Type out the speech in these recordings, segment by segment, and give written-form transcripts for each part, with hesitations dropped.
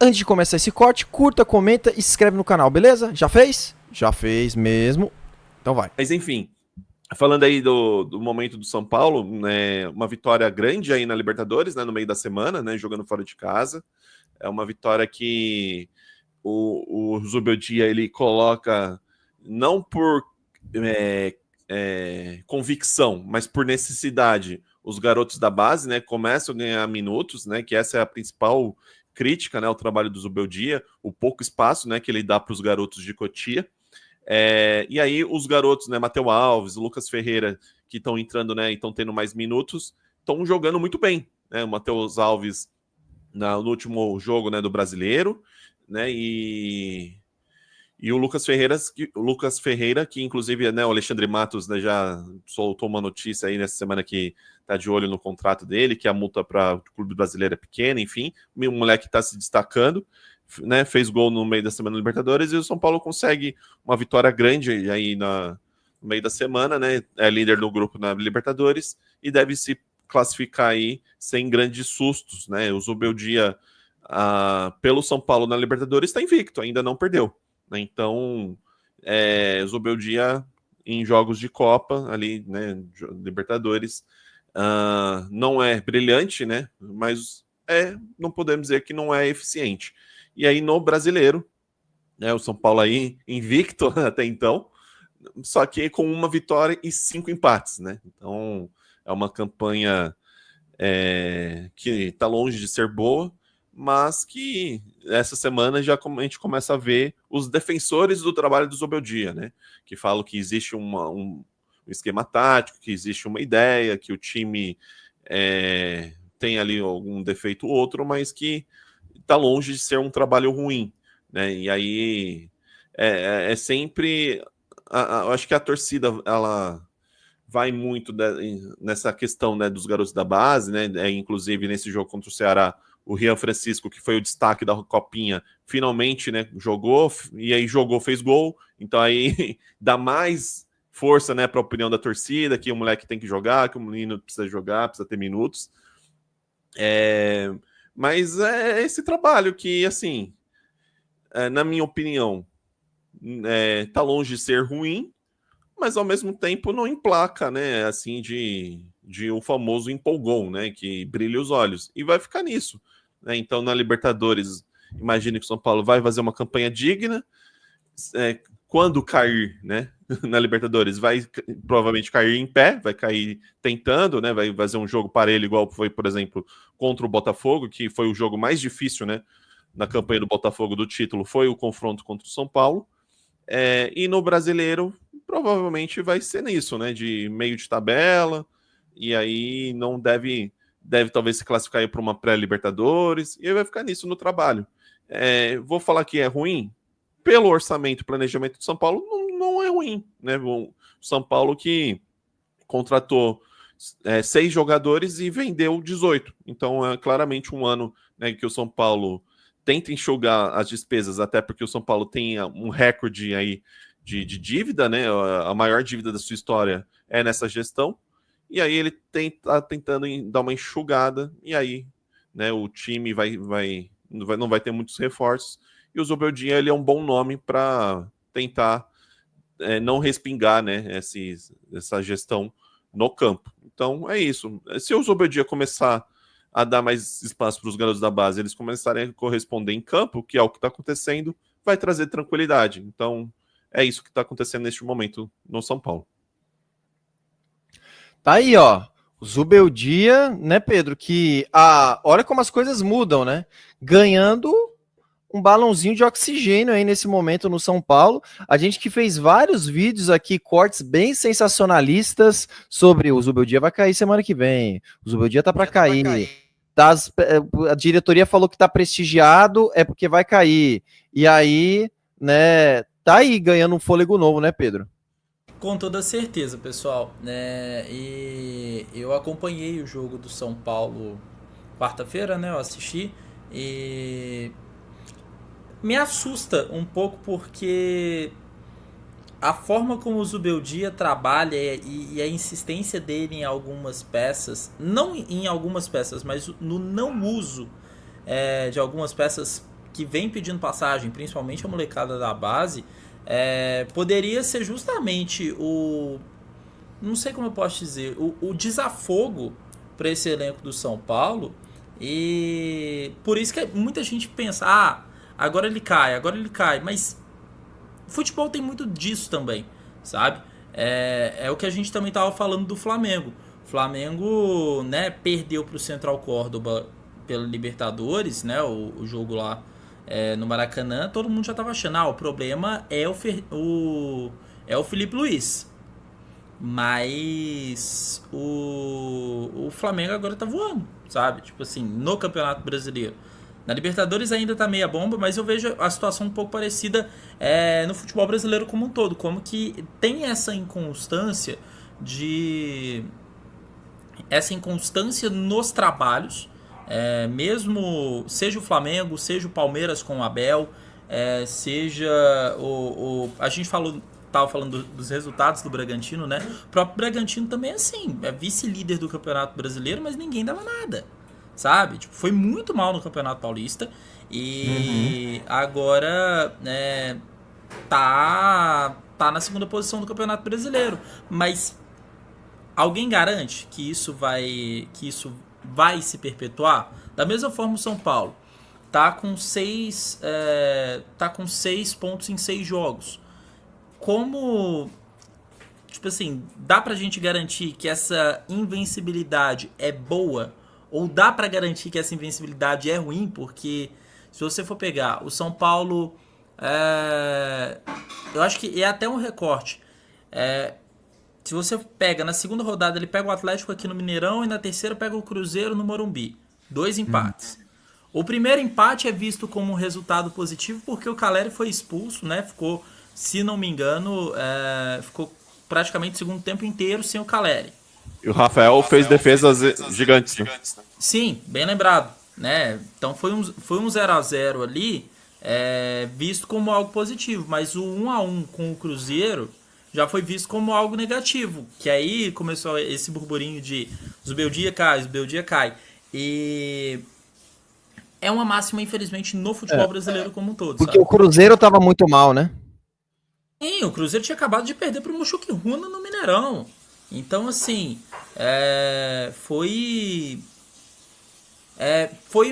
Antes de começar esse corte, curta, comenta e se inscreve no canal, beleza? Já fez? Já fez mesmo. Então vai. Mas enfim, falando aí do momento do São Paulo, né, uma vitória grande aí na Libertadores, né, no meio da semana, né, jogando fora de casa. É uma vitória que o Zubeldia ele coloca não por convicção, mas por necessidade. Os garotos da base, né, começam a ganhar minutos, né, que essa é a principal crítica, né, ao trabalho do Zubeldia, o pouco espaço, né, que ele dá para os garotos de Cotia. E aí os garotos, né, Matheus Alves, Lucas Ferreira, que estão entrando, né, e estão tendo mais minutos, estão jogando muito bem, né? O Matheus Alves no último jogo, né, do Brasileiro, né, e o Lucas Ferreira, que inclusive, né, o Alexandre Matos, né, já soltou uma notícia aí nessa semana que tá de olho no contrato dele, que a multa para o clube brasileiro é pequena, enfim, o moleque está se destacando, né, fez gol no meio da semana da Libertadores e o São Paulo consegue uma vitória grande aí no meio da semana, né, é líder do grupo na Libertadores e deve se classificar aí sem grandes sustos, né, o Zubeldia pelo São Paulo na Libertadores está invicto, ainda não perdeu, né, então o Zubeldia em jogos de Copa ali, né, Libertadores, não é brilhante, né, mas não podemos dizer que não é eficiente. E aí no Brasileiro, né, o São Paulo aí invicto até então, só que com uma vitória e 5 empates, né? Então é uma campanha que está longe de ser boa, mas que essa semana já a gente começa a ver os defensores do trabalho do Zubeldia, né? Que falam que existe um esquema tático, que existe uma ideia, que o time tem ali algum defeito ou outro, mas que está longe de ser um trabalho ruim, né? E aí sempre, eu acho que a torcida ela vai muito nessa questão, né, dos garotos da base, né? Inclusive nesse jogo contra o Ceará, o Rian Francisco, que foi o destaque da Copinha, finalmente, né, jogou e aí jogou, fez gol. Então aí dá mais força, né, para a opinião da torcida, que o moleque tem que jogar, que o menino precisa jogar, precisa ter minutos. Mas é esse trabalho que, assim, na minha opinião, tá longe de ser ruim, mas ao mesmo tempo não emplaca, né? Assim, de o famoso empolgou, né? Que brilha os olhos. E vai ficar nisso, né? Então, na Libertadores, imagine que o São Paulo vai fazer uma campanha digna. Quando cair, né? Na Libertadores, vai provavelmente cair em pé, vai cair tentando, né? Vai fazer um jogo parelho, igual foi, por exemplo, contra o Botafogo, que foi o jogo mais difícil, né? Na campanha do Botafogo do título, foi o confronto contra o São Paulo. E no Brasileiro, provavelmente vai ser nisso, né? De meio de tabela, e aí não deve talvez se classificar para uma pré-Libertadores, e aí vai ficar nisso no trabalho. Vou falar que é ruim? Pelo orçamento e planejamento do São Paulo, não é ruim, né? O São Paulo que contratou 6 jogadores e vendeu 18. Então é claramente um ano, né, que o São Paulo tenta enxugar as despesas, até porque o São Paulo tem um recorde aí de dívida, né? A maior dívida da sua história é nessa gestão. E aí ele tá tentando dar uma enxugada, e aí, né, o time não vai ter muitos reforços. E o Zubeldia, ele é um bom nome para tentar não respingar, né, essa gestão no campo. Então é isso. Se o Zubeldia começar a dar mais espaço para os garotos da base, eles começarem a corresponder em campo, que é o que está acontecendo, vai trazer tranquilidade. Então é isso que está acontecendo neste momento no São Paulo. Tá aí, ó. O Zubeldia, né, Pedro? Que olha como as coisas mudam, né? Ganhando um balãozinho de oxigênio aí nesse momento no São Paulo. A gente que fez vários vídeos aqui, cortes bem sensacionalistas sobre o Zubeldia vai cair semana que vem. O Zubeldia tá para cair. A diretoria falou que tá prestigiado, é porque vai cair. E aí, né, tá aí ganhando um fôlego novo, né, Pedro? Com toda certeza, pessoal, né? E eu acompanhei o jogo do São Paulo quarta-feira, né? Eu assisti e me assusta um pouco porque a forma como o Zubeldia trabalha e a insistência dele em algumas peças, não em algumas peças, mas no não uso de algumas peças que vem pedindo passagem, principalmente a molecada da base, poderia ser justamente não sei como eu posso dizer, o desafogo para esse elenco do São Paulo. E por isso que muita gente pensa, agora ele cai, mas futebol tem muito disso também, sabe? É o que a gente também estava falando do Flamengo. O Flamengo, né, perdeu para o Central Córdoba pela Libertadores, né, o jogo lá no Maracanã. Todo mundo já estava achando, o problema é o Felipe Luiz. Mas o Flamengo agora tá voando, sabe? Tipo assim, no Campeonato Brasileiro. Na Libertadores ainda tá meia bomba, mas eu vejo a situação um pouco parecida no futebol brasileiro como um todo. Como que tem essa inconstância nos trabalhos, mesmo seja o Flamengo, seja o Palmeiras com o Abel, seja a gente tava falando dos resultados do Bragantino, né? O próprio Bragantino também é assim, é vice-líder do Campeonato Brasileiro, mas ninguém dava nada, sabe? Tipo, foi muito mal no Campeonato Paulista e agora tá na segunda posição do Campeonato Brasileiro, mas alguém garante que isso vai se perpetuar? Da mesma forma o São Paulo tá com 6 pontos em 6 jogos. Como, tipo assim, dá pra gente garantir que essa invencibilidade é boa? Ou dá pra garantir que essa invencibilidade é ruim? Porque se você for pegar o São Paulo, eu acho que é até um recorte. Se você pega na segunda rodada, ele pega o Atlético aqui no Mineirão e na terceira pega o Cruzeiro no Morumbi. 2 empates. O primeiro empate é visto como um resultado positivo porque o Caleri foi expulso, né? Ficou, se não me engano, ficou praticamente o segundo tempo inteiro sem o Caleri. E o Rafael fez defesas gigantes, né? Sim, bem lembrado, né? Então foi um 0-0 ali, visto como algo positivo, mas o 1-1 com o Cruzeiro já foi visto como algo negativo, que aí começou esse burburinho de Zubeldia cai. E é uma máxima, infelizmente, no futebol brasileiro como um todo. Porque sabe? o Cruzeiro tava muito mal, né? Sim, o Cruzeiro tinha acabado de perder para o Mochuquiruna no Mineirão. Então, assim, foi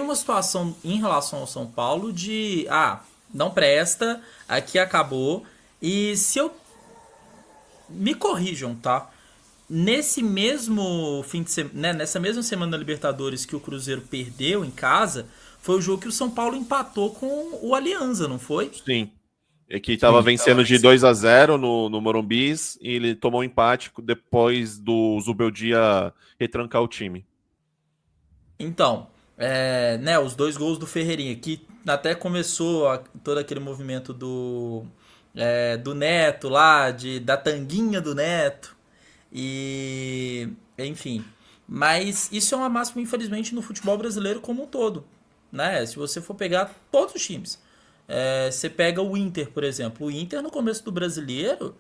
uma situação em relação ao São Paulo de, não presta, aqui acabou. E se eu... Me corrijam, tá? Nesse mesmo fim de semana, né, nessa mesma semana da Libertadores que o Cruzeiro perdeu em casa, foi o jogo que o São Paulo empatou com o Alianza, não foi? Sim. É que estava vencendo de 2-0 no Morumbi e ele tomou um empate depois do Zubeldia retrancar o time. Então, os 2 gols do Ferreirinha, que até começou todo aquele movimento do Neto lá, da tanguinha do Neto, e enfim. Mas isso é uma máxima, infelizmente, no futebol brasileiro como um todo, né? Se você for pegar todos os times, você pega o Inter, por exemplo. O Inter, no começo do brasileiro,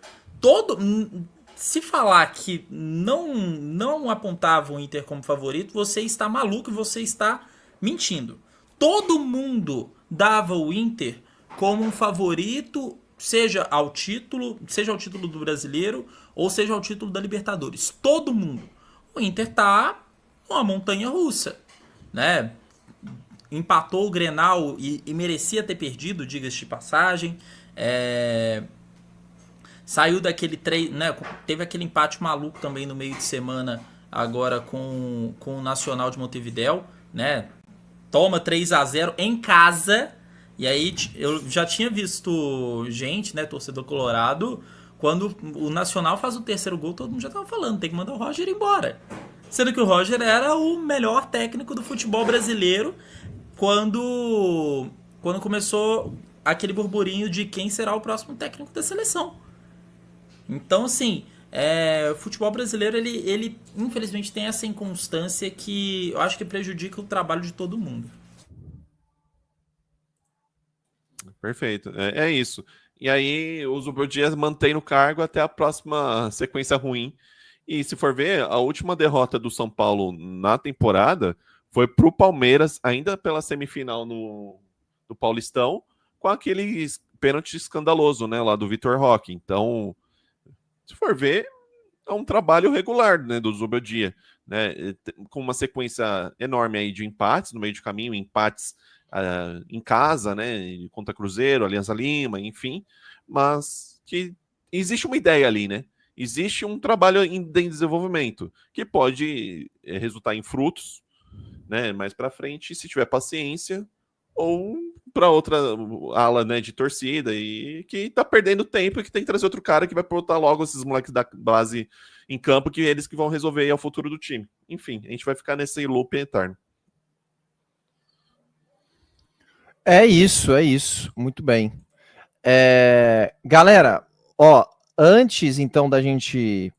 se falar que não apontava o Inter como favorito, você está maluco e você está mentindo. Todo mundo dava o Inter como um favorito, seja ao título do brasileiro ou seja ao título da Libertadores. Todo mundo. O Inter tá uma montanha russa, né? Empatou o Grenal e merecia ter perdido, diga-se de passagem. Saiu daquele né? Teve aquele empate maluco também no meio de semana agora com o Nacional de Montevidéu, né? Toma 3-0 em casa. E aí eu já tinha visto gente, né, torcedor colorado, quando o Nacional faz o terceiro gol, todo mundo já tava falando, tem que mandar o Roger embora. Sendo que o Roger era o melhor técnico do futebol brasileiro quando começou aquele burburinho de quem será o próximo técnico da seleção. Então, assim, o futebol brasileiro, ele infelizmente tem essa inconstância que eu acho que prejudica o trabalho de todo mundo. Perfeito, é isso. E aí o Zubeldia mantém no cargo até a próxima sequência ruim. E se for ver, a última derrota do São Paulo na temporada foi pro Palmeiras, ainda pela semifinal do do Paulistão com aquele pênalti escandaloso, né, lá do Vitor Roque. Então, se for ver, é um trabalho regular, né, do Zubeldia, né, com uma sequência enorme aí de empates no meio de caminho, empates em casa, né, contra Cruzeiro, Alianza Lima, enfim, mas que existe uma ideia ali, né, existe um trabalho em desenvolvimento que pode resultar em frutos, né, mais para frente, se tiver paciência, ou para outra ala, né, de torcida e que tá perdendo tempo e que tem que trazer outro cara que vai botar logo esses moleques da base em campo, que eles que vão resolver aí o futuro do time. Enfim, a gente vai ficar nesse loop eterno. É isso. Muito bem. Galera, ó, antes então da gente